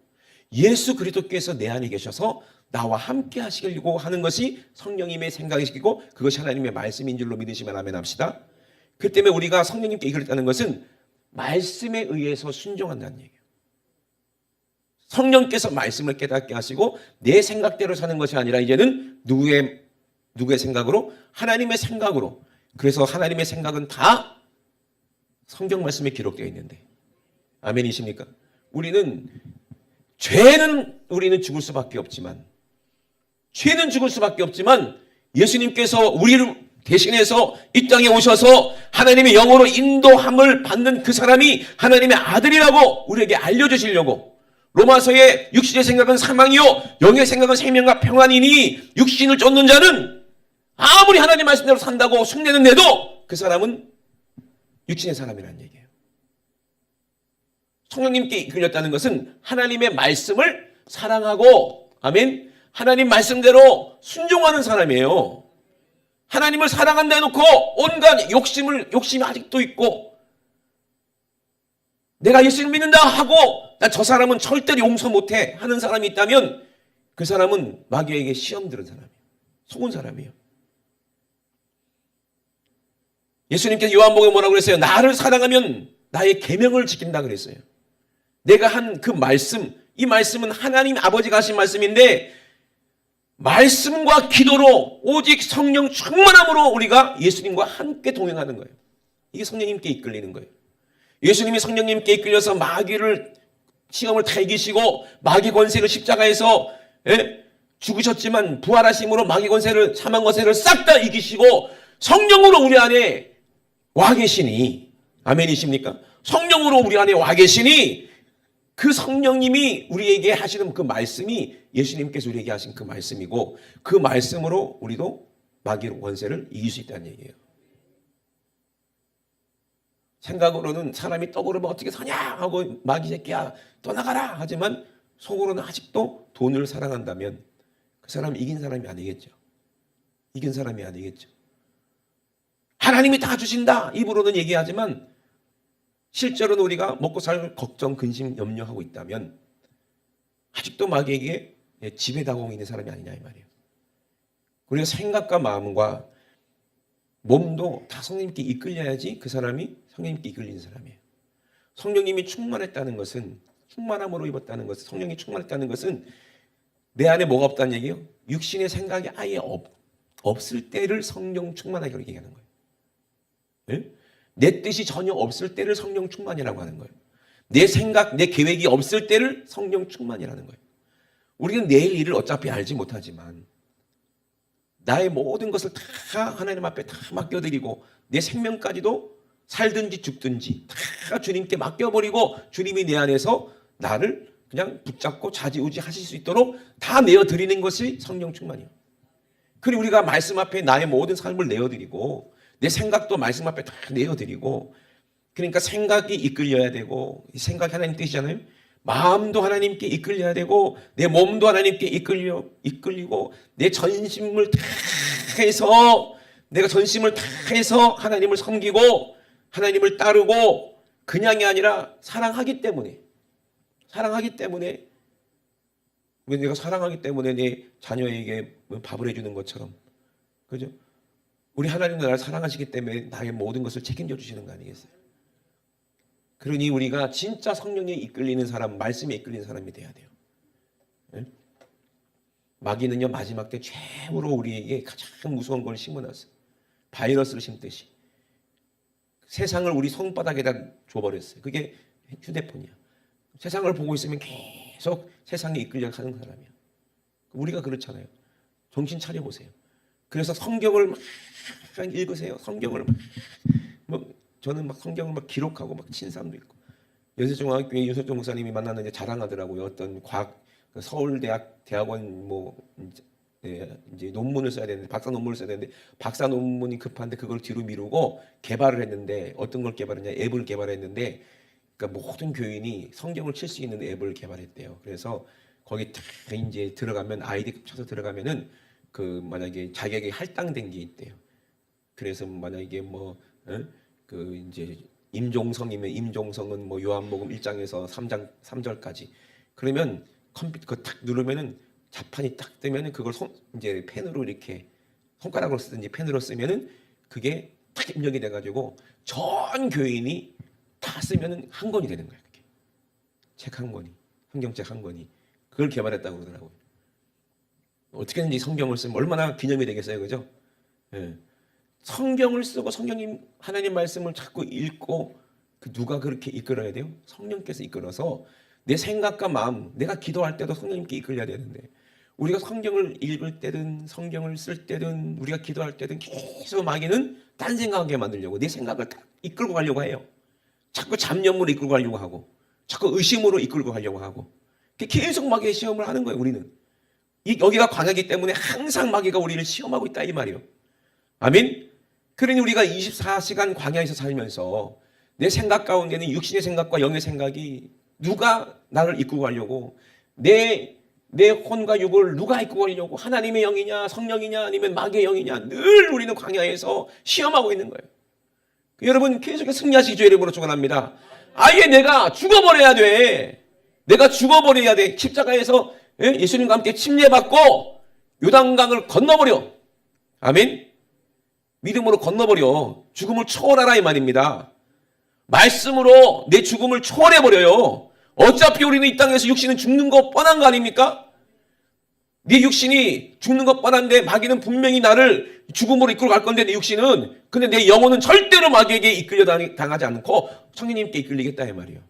예수 그리스도께서 내 안에 계셔서 나와 함께 하시려고 하는 것이 성령님의 생각이시고, 그것이 하나님의 말씀인 줄로 믿으시면 아멘 합시다. 그 때문에 우리가 성령님께 이끌렸다는 것은 말씀에 의해서 순종한다는 얘기예요. 성령께서 말씀을 깨닫게 하시고 내 생각대로 사는 것이 아니라 이제는 누구의 생각으로? 하나님의 생각으로. 그래서 하나님의 생각은 다 성경 말씀에 기록되어 있는데, 아멘이십니까? 우리는 죽을 수밖에 없지만, 죄는 죽을 수밖에 없지만, 예수님께서 우리를 대신해서 이 땅에 오셔서 하나님의 영으로 인도함을 받는 그 사람이 하나님의 아들이라고 우리에게 알려주시려고, 로마서의 육신의 생각은 사망이요 영의 생각은 생명과 평안이니 육신을 쫓는 자는 아무리 하나님 말씀대로 산다고 흉내는 내도 그 사람은 육신의 사람이라는 얘기예요. 성령님께 이끌렸다는 것은 하나님의 말씀을 사랑하고, 아멘, 하나님 말씀대로 순종하는 사람이에요. 하나님을 사랑한다 해놓고 온갖 욕심이 아직도 있고, 내가 예수를 믿는다 하고 난 저 사람은 절대로 용서 못해 하는 사람이 있다면 그 사람은 마귀에게 시험 들은 사람이에요. 속은 사람이에요. 예수님께서 요한복음에 뭐라고 그랬어요? 나를 사랑하면 나의 계명을 지킨다 그랬어요. 내가 한 그 말씀, 이 말씀은 하나님 아버지가 하신 말씀인데, 말씀과 기도로 오직 성령 충만함으로 우리가 예수님과 함께 동행하는 거예요. 이게 성령님께 이끌리는 거예요. 예수님이 성령님께 이끌려서 마귀를 시험을 다 이기시고 마귀 권세를 십자가에서 죽으셨지만 부활하심으로 마귀 권세를, 사망 권세를 싹 다 이기시고 성령으로 우리 안에 와 계시니, 아멘이십니까? 성령으로 우리 안에 와 계시니 그 성령님이 우리에게 하시는 그 말씀이 예수님께서 우리에게 하신 그 말씀이고, 그 말씀으로 우리도 마귀 권세를 이길 수 있다는 얘기예요. 생각으로는 사람이 떠오르면 어떻게 사냐 하고 마귀 새끼야 떠나가라 하지만 속으로는 아직도 돈을 사랑한다면 그 사람이 이긴 사람이 아니겠죠. 이긴 사람이 아니겠죠. 하나님이 다 주신다 입으로는 얘기하지만 실제로는 우리가 먹고 살 걱정, 근심, 염려하고 있다면 아직도 마귀에게 지배당하고 있는 사람이 아니냐 이 말이에요. 우리가 생각과 마음과 몸도 다 성령님께 이끌려야지 그 사람이 성령님께 이끌리는 사람이에요. 성령님이 충만했다는 것은, 충만함으로 입었다는 것은, 성령이 충만했다는 것은 내 안에 뭐가 없다는 얘기예요? 육신의 생각이 아예 없을 때를 성령 충만하게 얘기하는 거예요. 네? 내 뜻이 전혀 없을 때를 성령 충만이라고 하는 거예요. 내 생각, 내 계획이 없을 때를 성령 충만이라는 거예요. 우리는 내일 일을 어차피 알지 못하지만 나의 모든 것을 다 하나님 앞에 다 맡겨드리고 내 생명까지도 살든지 죽든지 다 주님께 맡겨버리고 주님이 내 안에서 나를 그냥 붙잡고 좌지우지 하실 수 있도록 다 내어드리는 것이 성령 충만이에요. 그리고 우리가 말씀 앞에 나의 모든 삶을 내어드리고 내 생각도 말씀 앞에 다 내어드리고, 그러니까 생각이 이끌려야 되고, 생각이 하나님 뜻이잖아요. 마음도 하나님께 이끌려야 되고 내 몸도 하나님께 이끌리고 내 전심을 다 해서, 내가 전심을 다 해서 하나님을 섬기고 하나님을 따르고 그냥이 아니라 사랑하기 때문에 왜 내가 사랑하기 때문에 내 자녀에게 밥을 해주는 것처럼, 그죠? 우리 하나님은 나를 사랑하시기 때문에 나의 모든 것을 책임져 주시는 거 아니겠어요? 그러니 우리가 진짜 성령에 이끌리는 사람, 말씀에 이끌리는 사람이 돼야 돼요. 네? 마귀는요, 마지막 때 최후로 우리에게 가장 무서운 걸 심어놨어요. 바이러스를 심듯이 세상을 우리 손바닥에다 줘버렸어요. 그게 휴대폰이야. 세상을 보고 있으면 계속 세상에 이끌려 가는 사람이야. 우리가 그렇잖아요. 정신 차려보세요. 그래서 성경을 막 읽으세요. 성경을 저는 막 성경을 막 기록하고 막 친사람도 있고. 연세중앙교회 윤석정 목사님이 만났는데 자랑하더라고요. 어떤 서울대학 대학원 이제 논문을 써야 되는데, 박사 논문을 써야 되는데, 박사 논문이 급한데 그걸 뒤로 미루고 개발을 했는데, 어떤 걸 개발했냐, 앱을 개발했는데, 그러니까 모든 교인이 성경을 칠 수 있는 앱을 개발했대요. 그래서 거기 다 이제 들어가면, 아이디 쳐서 들어가면은 만약에 자격이 할당된 게 있대요. 그래서 만약에 이제 임종성이면 임종성은 요한복음 1장에서 3절까지. 그러면 컴퓨터 탁 누르면은 자판이 딱 뜨면은 그걸 이제 펜으로 이렇게 손가락으로 쓰든지 펜으로 쓰면은 그게 딱 입력이 돼가지고 전 교인이 다 쓰면은 한 권이 되는 거예요. 책 한 권이, 성경책 한 권이. 그걸 개발했다고 그러더라고요. 어떻게든지 성경을 쓰면 얼마나 기념이 되겠어요, 그죠? 예. 성경을 쓰고 성령님 하나님 말씀을 자꾸 읽고 누가 그렇게 이끌어야 돼요? 성령께서 이끌어서 내 생각과 마음, 내가 기도할 때도 성령님께 이끌려야 되는데, 우리가 성경을 읽을 때든 성경을 쓸 때든 우리가 기도할 때든 계속 마귀는 딴 생각하게 만들려고 내 생각을 다 이끌고 가려고 해요. 자꾸 잡념으로 이끌고 가려고 하고, 자꾸 의심으로 이끌고 가려고 하고, 계속 마귀의 시험을 하는 거예요. 우리는 여기가 광야이기 때문에 항상 마귀가 우리를 시험하고 있다 이 말이에요. 아멘. 그러니 우리가 24시간 광야에서 살면서 내 생각 가운데는 육신의 생각과 영의 생각이 누가 나를 이끌고 가려고, 내 혼과 육을 누가 이끌고 가려고, 하나님의 영이냐 성령이냐 아니면 마귀의 영이냐, 늘 우리는 광야에서 시험하고 있는 거예요. 여러분, 계속해서 승리하시기 주의 이름으로 축원합니다. 아예 내가 죽어버려야 돼. 내가 죽어버려야 돼. 십자가에서 예수님과 함께 침례받고 요단강을 건너버려. 아멘. 믿음으로 건너버려. 죽음을 초월하라 이 말입니다. 말씀으로 내 죽음을 초월해버려요. 어차피 우리는 이 땅에서 육신은 죽는 거 뻔한 거 아닙니까? 네 육신이 죽는 것 뻔한데 마귀는 분명히 나를 죽음으로 이끌어 갈 건데, 내 육신은. 근데 내 영혼은 절대로 마귀에게 이끌려 당하지 않고 성령님께 이끌리겠다 이 말이에요.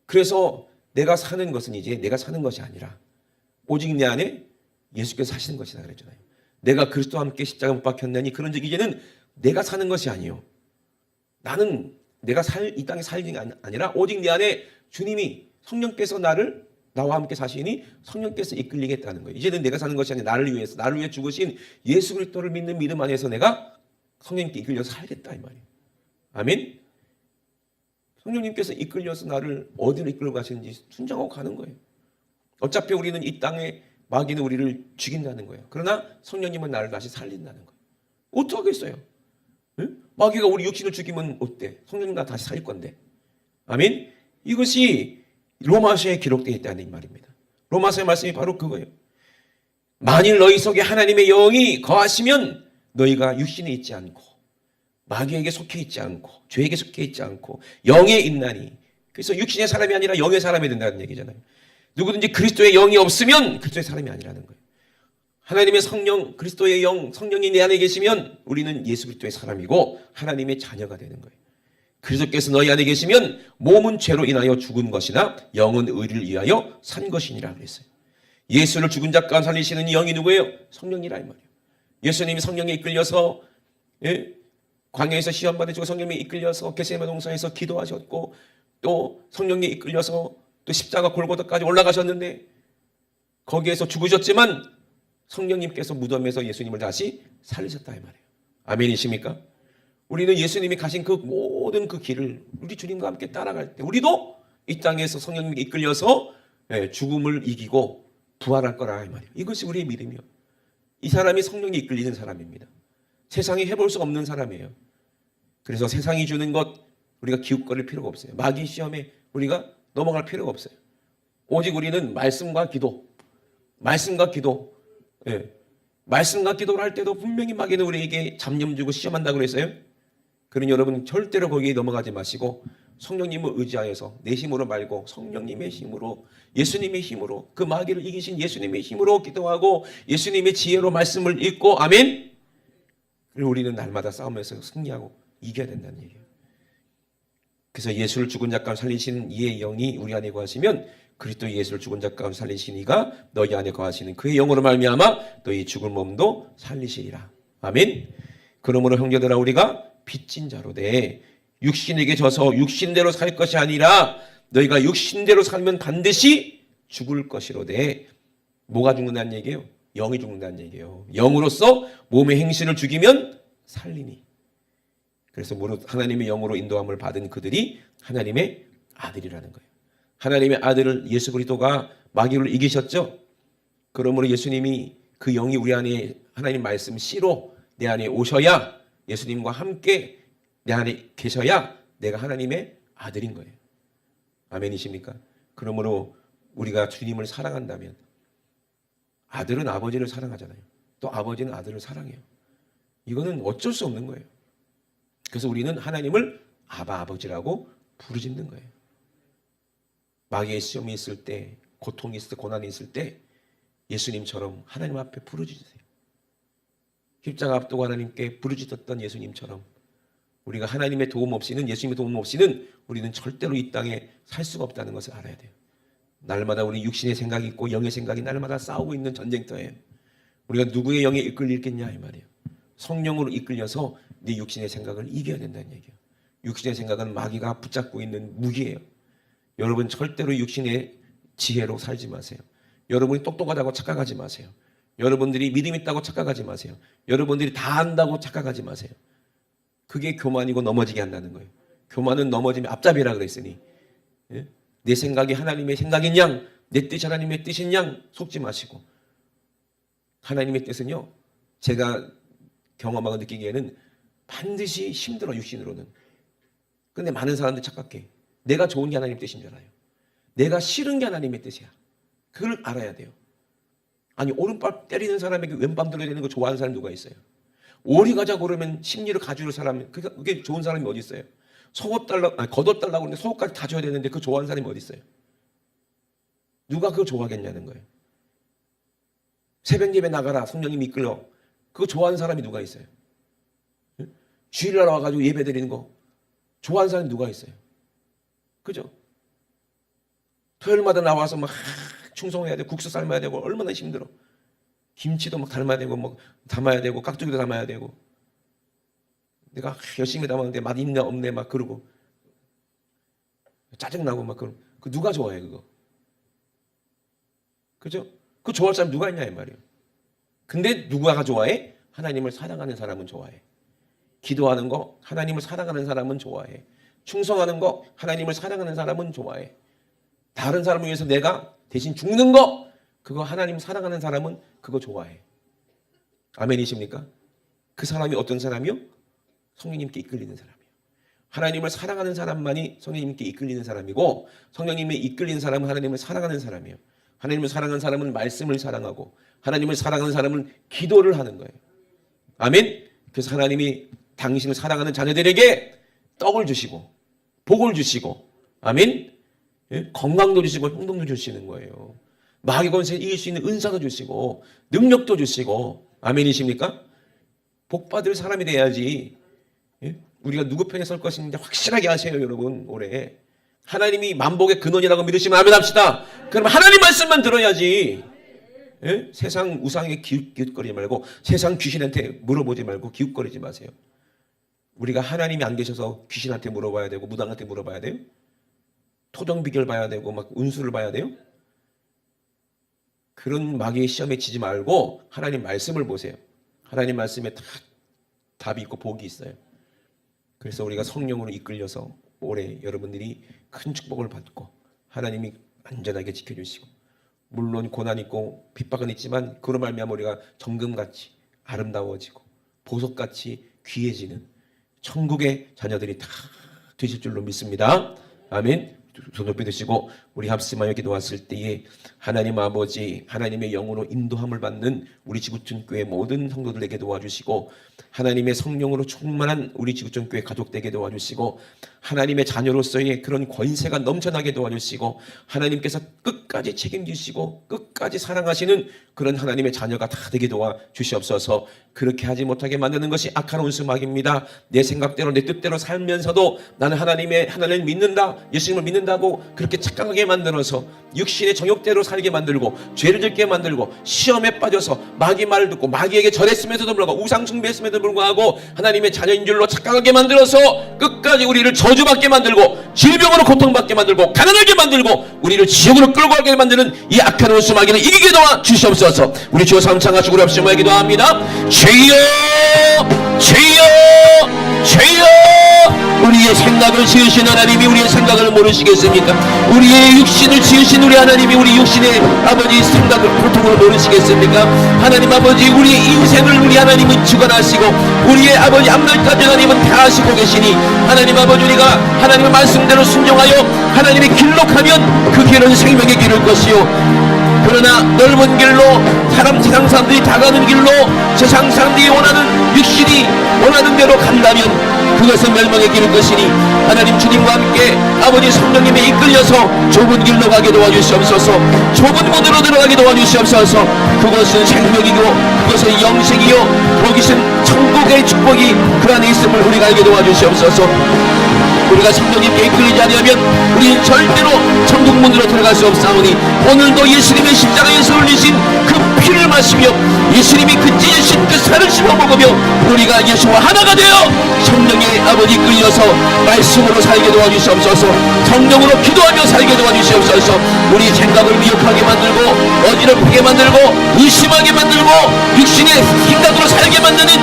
그래서 내가 사는 것은 이제 내가 사는 것이 아니라 오직 내 안에 예수께서 사시는 것이다 그랬잖아요. 내가 그리스도와 함께 십자가 못 박혔나니 그런즉 이제는 내가 사는 것이 아니요, 나는 내가 이 땅에 살는 게 아니라 오직 내 안에 주님이 성령께서 나와 함께 사시니 성령께서 이끌리겠다는 거예요. 이제는 내가 사는 것이 아니라 나를 위해 죽으신 예수 그리스도를 믿는 믿음 안에서 내가 성령님께 이끌려서 살겠다 이 말이에요. 아멘. 성령님께서 이끌려서 나를 어디로 이끌고 가시는지 순종하고 가는 거예요. 어차피 우리는 이 땅에 마귀는 우리를 죽인다는 거예요. 그러나 성령님은 나를 다시 살린다는 거예요. 어떡하겠어요? 응? 마귀가 우리 육신을 죽이면 어때? 성령님과 다시 살릴 건데. 아멘. 이것이 로마서에 기록되어 있다는 말입니다. 로마서의 말씀이 바로 그거예요. 만일 너희 속에 하나님의 영이 거하시면 너희가 육신에 있지 않고 마귀에게 속해 있지 않고 죄에게 속해 있지 않고 영에 있나니. 그래서 육신의 사람이 아니라 영의 사람이 된다는 얘기잖아요. 누구든지 그리스도의 영이 없으면 그리스도의 사람이 아니라는 거예요. 하나님의 성령, 그리스도의 영, 성령이 내 안에 계시면 우리는 예수 그리스도의 사람이고 하나님의 자녀가 되는 거예요. 그리스도께서 너희 안에 계시면 몸은 죄로 인하여 죽은 것이나 영은 의를 위하여 산 것이니라 그랬어요. 예수를 죽은 자 가운데 살리시는 영이 누구예요? 성령이라 이 말이에요. 예수님이 성령에 이끌려서 광야에서 시험 받으시고 성령에 이끌려서 겟세마네 동산에서 기도하셨고, 또 성령에 이끌려서 또 십자가 골고다까지 올라가셨는데 거기에서 죽으셨지만 성령님께서 무덤에서 예수님을 다시 살리셨다 이 말이에요. 아멘이십니까? 우리는 예수님이 가신 그 모든 그 길을 우리 주님과 함께 따라갈 때 우리도 이 땅에서 성령님께 이끌려서 죽음을 이기고 부활할 거라 이 말이에요. 이것이 우리의 믿음이요. 이 사람이 성령에 이끌리는 사람입니다. 세상이 해볼 수 없는 사람이에요. 그래서 세상이 주는 것, 우리가 기웃거릴 필요가 없어요. 마귀 시험에 우리가 넘어갈 필요가 없어요. 오직 우리는 말씀과 기도, 말씀과 기도, 예. 말씀과 기도를 할 때도 분명히 마귀는 우리에게 잡념 주고 시험한다고 그랬어요. 그러니 여러분 절대로 거기에 넘어가지 마시고 성령님을 의지하여서 내 힘으로 말고 성령님의 힘으로, 예수님의 힘으로, 그 마귀를 이기신 예수님의 힘으로 기도하고 예수님의 지혜로 말씀을 읽고, 아멘. 그리고 우리는 날마다 싸우면서 승리하고 이겨야 된다는 얘기예요. 그래서 예수를 죽은 자 가운데 살리시는 이의 영이 우리 안에 거하시면 그리스도 예수를 죽은 자 가운데 살리신 이가 너희 안에 거하시는 그의 영으로 말미암아 너희 죽은 몸도 살리시리라. 아멘. 그러므로 형제들아 우리가 빚진 자로 돼 육신에게 져서 육신대로 살 것이 아니라 너희가 육신대로 살면 반드시 죽을 것이로되. 뭐가 죽는다는 얘기예요? 영이 죽는다는 얘기예요. 영으로서 몸의 행실을 죽이면 살리니. 그래서 무릇 하나님의 영으로 인도함을 받은 그들이 하나님의 아들이라는 거예요. 하나님의 아들을 예수 그리스도가 마귀를 이기셨죠. 그러므로 예수님이 그 영이 우리 안에 하나님 말씀 씨로 내 안에 오셔야, 예수님과 함께 내 안에 계셔야 내가 하나님의 아들인 거예요. 아멘이십니까? 그러므로 우리가 주님을 사랑한다면, 아들은 아버지를 사랑하잖아요. 또 아버지는 아들을 사랑해요. 이거는 어쩔 수 없는 거예요. 그래서 우리는 하나님을 아바 아버지라고 부르짖는 거예요. 마귀의 시험이 있을 때, 고통이 있을 때, 고난이 있을 때 예수님처럼 하나님 앞에 부르짖으세요. 십자가 앞두고 하나님께 부르짖었던 예수님처럼 우리가 하나님의 도움 없이는, 예수님의 도움 없이는 우리는 절대로 이 땅에 살 수가 없다는 것을 알아야 돼요. 날마다 우리 육신의 생각이 있고 영의 생각이 날마다 싸우고 있는 전쟁터예요. 우리가 누구의 영에 이끌리겠냐 이 말이에요. 성령으로 이끌려서 네 육신의 생각을 이겨야 된다는 얘기예요. 육신의 생각은 마귀가 붙잡고 있는 무기예요. 여러분 절대로 육신의 지혜로 살지 마세요. 여러분이 똑똑하다고 착각하지 마세요. 여러분들이 믿음 있다고 착각하지 마세요. 여러분들이 다 안다고 착각하지 마세요. 그게 교만이고 넘어지게 한다는 거예요. 교만은 넘어지면 앞잡이라 그랬으니, 예? 내 생각이 하나님의 생각인 양, 내 뜻이 하나님의 뜻인 양 속지 마시고, 하나님의 뜻은요, 제가 경험하고 느끼기에는 반드시 힘들어, 육신으로는. 근데 많은 사람들이 착각해. 내가 좋은 게 하나님의 뜻인 줄 알아요. 내가 싫은 게 하나님의 뜻이야. 그걸 알아야 돼요. 아니, 오른발 때리는 사람에게 왼발 들어야 되는 거 좋아하는 사람이 누가 있어요? 오리 가자고 그러면 심리를 가주는 사람, 그게 좋은 사람이 어디 있어요? 속옷 달라고, 아니, 겉옷 달라고 그러는데 속옷까지 다 줘야 되는데 그거 좋아하는 사람이 어디 있어요? 누가 그거 좋아하겠냐는 거예요. 새벽 예배 나가라, 성령님이 이끌려. 그거 좋아하는 사람이 누가 있어요? 주일날 와가지고 예배 드리는 거 좋아하는 사람이 누가 있어요? 그죠? 토요일마다 나와서 막 충성해야 되고 국수 삶아야 되고 얼마나 힘들어. 김치도 막 삶아야 되고 뭐 담아야 되고 깍두기도 담아야 되고. 내가 열심히 담았는데 맛 있나 없네 막 그러고 짜증나고 막 그럼 그 누가 좋아해 그거? 그죠? 그 좋아할 사람 누가 있냐 이 말이에요. 근데 누가 좋아해? 하나님을 사랑하는 사람은 좋아해. 기도하는 거 하나님을 사랑하는 사람은 좋아해. 충성하는 거 하나님을 사랑하는 사람은 좋아해. 다른 사람을 위해서 내가 대신 죽는 거 그거 하나님 사랑하는 사람은 그거 좋아해. 아멘이십니까? 그 사람이 어떤 사람이요? 성령님께 이끌리는 사람이에요. 하나님을 사랑하는 사람만이 성령님께 이끌리는 사람이고, 성령님에 이끌리는 사람은 하나님을 사랑하는 사람이에요. 하나님을 사랑하는 사람은 말씀을 사랑하고, 하나님을 사랑하는 사람은 기도를 하는 거예요. 아멘. 그래서 하나님이 당신을 사랑하는 자녀들에게 떡을 주시고 복을 주시고, 아멘. 예? 건강도 주시고 행동도 주시는 거예요. 마귀 권세 이길 수 있는 은사도 주시고 능력도 주시고. 아멘이십니까? 복 받을 사람이 돼야지. 예? 우리가 누구 편에 설 것인지 확실하게 하세요, 여러분. 올해 하나님이 만복의 근원이라고 믿으시면 아멘 합시다. 그럼 하나님 말씀만 들어야지. 예? 세상 우상에 기웃거리지 말고, 세상 귀신한테 물어보지 말고 기웃거리지 마세요. 우리가 하나님이 안 계셔서 귀신한테 물어봐야 되고 무당한테 물어봐야 돼요? 토정 비결 봐야 되고 막 운수를 봐야 돼요? 그런 마귀의 시험에 지지 말고 하나님 말씀을 보세요. 하나님 말씀에 다 답이 있고 복이 있어요. 그래서 우리가 성령으로 이끌려서 올해 여러분들이 큰 축복을 받고 하나님이 안전하게 지켜주시고, 물론 고난 있고 핍박은 있지만 그로 말미암아 우리가 정금같이 아름다워지고 보석같이 귀해지는 천국의 자녀들이 다 되실 줄로 믿습니다. 아멘. 손 높이 드시고 우리 합심하여 기도했을 때에 하나님 아버지, 하나님의 영으로 인도함을 받는 우리 지구촌 교회 모든 성도들에게 도와주시고, 하나님의 성령으로 충만한 우리 지구촌 교회 가족되게 도와주시고, 하나님의 자녀로서의 그런 권세가 넘쳐나게 도와주시고, 하나님께서 끝까지 책임지시고 끝까지 사랑하시는 그런 하나님의 자녀가 다 되게 도와주시옵소서. 그렇게 하지 못하게 만드는 것이 악한 온수막입니다. 내 생각대로 내 뜻대로 살면서도 나는 하나님을 믿는다, 예수님을 믿는다고 그렇게 착각하게 만들어서 육신의 정욕대로 살게 만들고 죄를 짓게 만들고 시험에 빠져서 마귀 말을 듣고 마귀에게 절했음에도 불구하고 우상 숭배했음에도 불구하고 하나님의 자녀인 줄로 착각하게 만들어서 끝까지 우리를 저주받게 만들고 질병으로 고통받게 만들고 가난하게 만들고 우리를 지옥으로 끌고 가게 만드는 이 악한 원수 마귀를 이기게 도와주시옵소서. 우리 주여 삼창하시고 우리 합심하여 기도합니다. 주여 주여 주여. 우리의 생각을 지으신 하나님이 우리의 생각을 모르시겠습니까? 우리의 육신을 지으신 우리 하나님이 우리 육신의 아버지 생각을 고통을 모르시겠습니까? 하나님 아버지, 우리의 인생을 우리 하나님은 주관하시고 우리의 아버지 앞날까지 하나님은 다 아시고 계시니, 하나님 아버지, 우리가 하나님의 말씀대로 순종하여 하나님의 길로 가면 그 길은 생명의 길일 것이요, 그러나 넓은 길로 세상 사람들이 다 가는 길로 세상 사람들이 원하는 육신이 원하는 대로 간다면 그것은 멸망의 길일 것이니, 하나님 주님과 함께 아버지 성령님에 이끌려서 좁은 길로 가게 도와주시옵소서. 좁은 문으로 들어가게 도와주시옵소서. 그것은 생명이고 그것은 영생이요 거기선 천국의 축복이 그 안에 있음을 우리가 알게 도와주시옵소서. 우리가 성령님께 이끌리지 않으면 우리는 절대로 천국 문으로 들어갈 수 없사오니, 오늘도 예수님의 십자가에서 흘리신 그 피를 마시며 예수님이 그 찢으신 그 살을 씹어 먹으며 우리가 예수와 하나가 되어 성령의 아버지 끌려서 말씀으로 살게 도와주시옵소서. 성령으로 기도하며 살게 도와주시옵소서. 우리 생각을 미혹하게 만들고 어지럽게 만들고 의심하게 만들고 육신의 생각으로 살게 만드는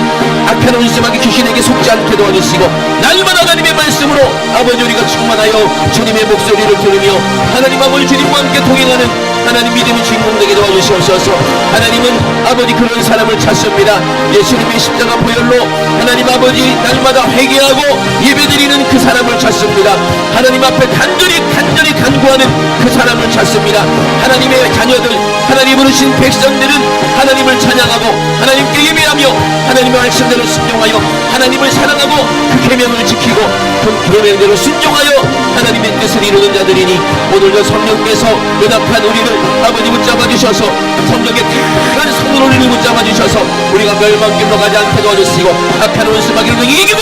악한 원수마귀 귀신에게 속지 않게 도와주시고, 날마다 하나님의 말씀으로 아버지 우리가 충만하여 주님의 목소리를 들으며 하나님 아버지 주님과 함께 동행하는 하나님 믿음의 주인공 되게 도와주시옵소서. 하나님은 아버지 그런 사람을 찾습니다. 예수님의 십자가 보혈로 하나님 아버지 날마다 회개하고 예배드리는 그 사람을 찾습니다. 하나님 앞에 간절히 간구하는 그 사람을 찾습니다. 하나님의 자녀들, 하나님 부르신 백성들은 하나님을 찬양하고 하나님께 예배하며 하나님의 말씀대로 순종하여 하나님을 사랑하고 그 계명을 지키고 그 계명대로 순종하여 하나님의 뜻을 이루는 자들이니, 오늘도 성령께서 연약한 우리를 아버지 붙잡아 주셔서 성령의 큰 손으로 우리를 붙잡아 주셔서 우리가 멸망길로 가지 않게 도와주시고 악한 원수마귀를 이기고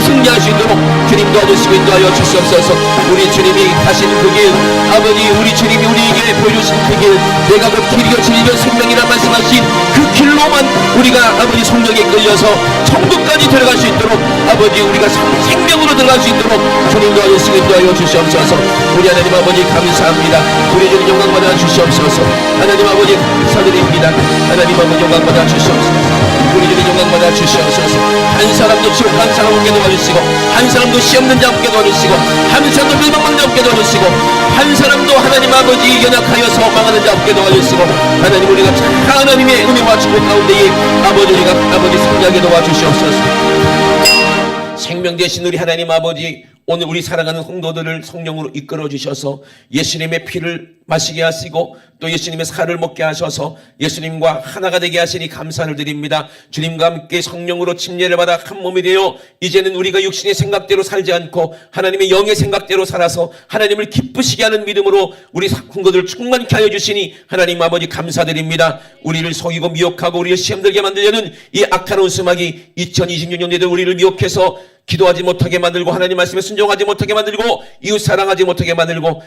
승리할 수 있도록 주님 도와주시고 인도하여 주시옵소서. 우리 주님이 가신 그 길, 아버지 우리 주님이 우리에게 보여주신 그 길, 내가 곧 길이요 진리요 생명이라 말씀하신 그 길로만 우리가 아버지 성령에 끌려서 천국까지 들어갈 수 있도록 아버지 우리가 생명으로 들어갈 수 있도록 주님 도와주시고 인도하여 주시옵소서. 우리 하나님 아버지 감사합니다. 우리 주님 영광 받아 주시옵소서. 하나님 아버지 감사드립니다. 하나님 아버지 영광 받아 주시옵소서. 우리 주님 영광 받아 주시옵소서. 한 사람도 지옥 한 사람 없게 도와주시고, 한 사람도 시험는 자 없게 도와주시고, 한 사람도 멸망하는 자 없게 도와주시고, 한 사람도 하나님 아버지 연약하여서 망하는 자 없게 도와주시고, 하나님 우리가 참 하나님의 은혜와 축복 가운데에 아버지 우리가 아버지 승리하게 도와주시옵소서. 생명 되신 우리 하나님 아버지, 오늘 우리 사랑하는 성도들을 성령으로 이끌어 주셔서 예수님의 피를 마시게 하시고 또 예수님의 살을 먹게 하셔서 예수님과 하나가 되게 하시니 감사를 드립니다. 주님과 함께 성령으로 침례를 받아 한 몸이 되어 이제는 우리가 육신의 생각대로 살지 않고 하나님의 영의 생각대로 살아서 하나님을 기쁘시게 하는 믿음으로 우리 성도들을 충만케 하여 주시니 하나님 아버지 감사드립니다. 우리를 속이고 미혹하고 우리를 시험들게 만들려는 이 악한 원수마귀 2026년에도 우리를 미혹해서 기도하지 못하게 만들고 하나님 말씀에 순종하지 못하게 만들고 이웃 사랑하지 못하게 만들고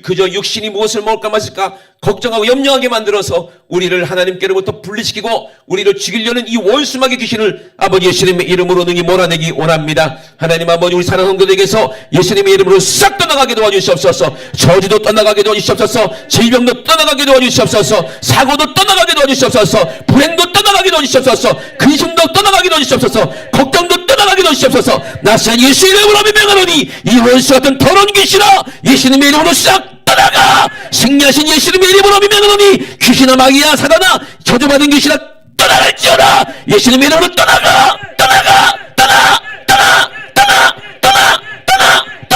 그저 육신이 무엇을 먹을까 마실까 걱정하고 염려하게 만들어서 우리를 하나님께로부터 분리시키고 우리를 죽이려는 이 원수마귀 귀신을 아버지 예수님의 이름으로 능히 몰아내기 원합니다. 하나님 아버지 우리 사랑하는 성도들에게서 예수님의 이름으로 싹 떠나가게 도와주시옵소서. 저주도 떠나가게 도와주시옵소서. 질병도 떠나가게 도와주시옵소서. 사고도 떠나가게 도와주시옵소서. 불행도 떠나가게 도와주시옵소서. 근심도 떠나가게 도와주시옵소서. 걱정도 떠나가게 도와주시옵소서. 나시한 예수 이름으로 명하노니 이 원수 같은 더러운 귀신아 예수님의 이름으로 싹 떠나가. 승리하신 예수님의 이름으로 명하노니 귀신아 마귀야 사단아 저주받은 귀신아 떠나갈지어다. 예수님의 이름으로 떠나가. 떠나가. 떠나. 떠나. 떠나. 떠나. 떠나. 떠나.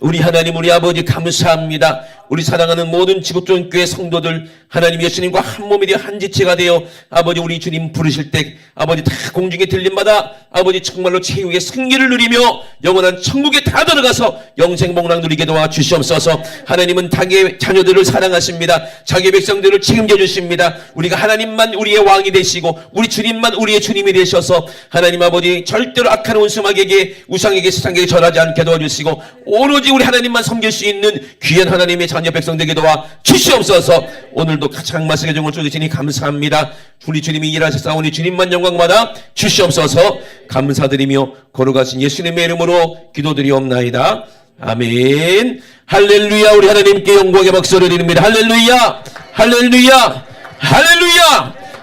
우리 하나님, 우리 아버지 감사합니다. 우리 사랑하는 모든 지구촌교회 성도들, 하나님 예수님과 한 몸이 되어 한 지체가 되어 아버지 우리 주님 부르실 때 아버지 다 공중에 들림마다 아버지 정말로 최후의 승리를 누리며 영원한 천국에 다 들어가서 영생복락 누리게 도와 주시옵소서. 하나님은 자기의 자녀들을 사랑하십니다. 자기의 백성들을 책임져 주십니다. 우리가 하나님만 우리의 왕이 되시고 우리 주님만 우리의 주님이 되셔서 하나님 아버지 절대로 악한 원수마귀에게 우상에게 세상에게 절하지 않게 도와주시고 오로지 우리 하나님만 섬길 수 있는 귀한 하나님의 자녀 백성 되게 도와 주시옵소서. 오늘도 가장 말씀의 종을 주시니 감사합니다. 우리 주님이 일하셨사오니 주님만 영광받아 주시옵소서. 감사드리며 걸어가신 예수님의 이름으로 기도드리옵나이다. 아멘. 할렐루야. 우리 하나님께 영광의 박수를 드립니다. 할렐루야, 할렐루야, 할렐루야.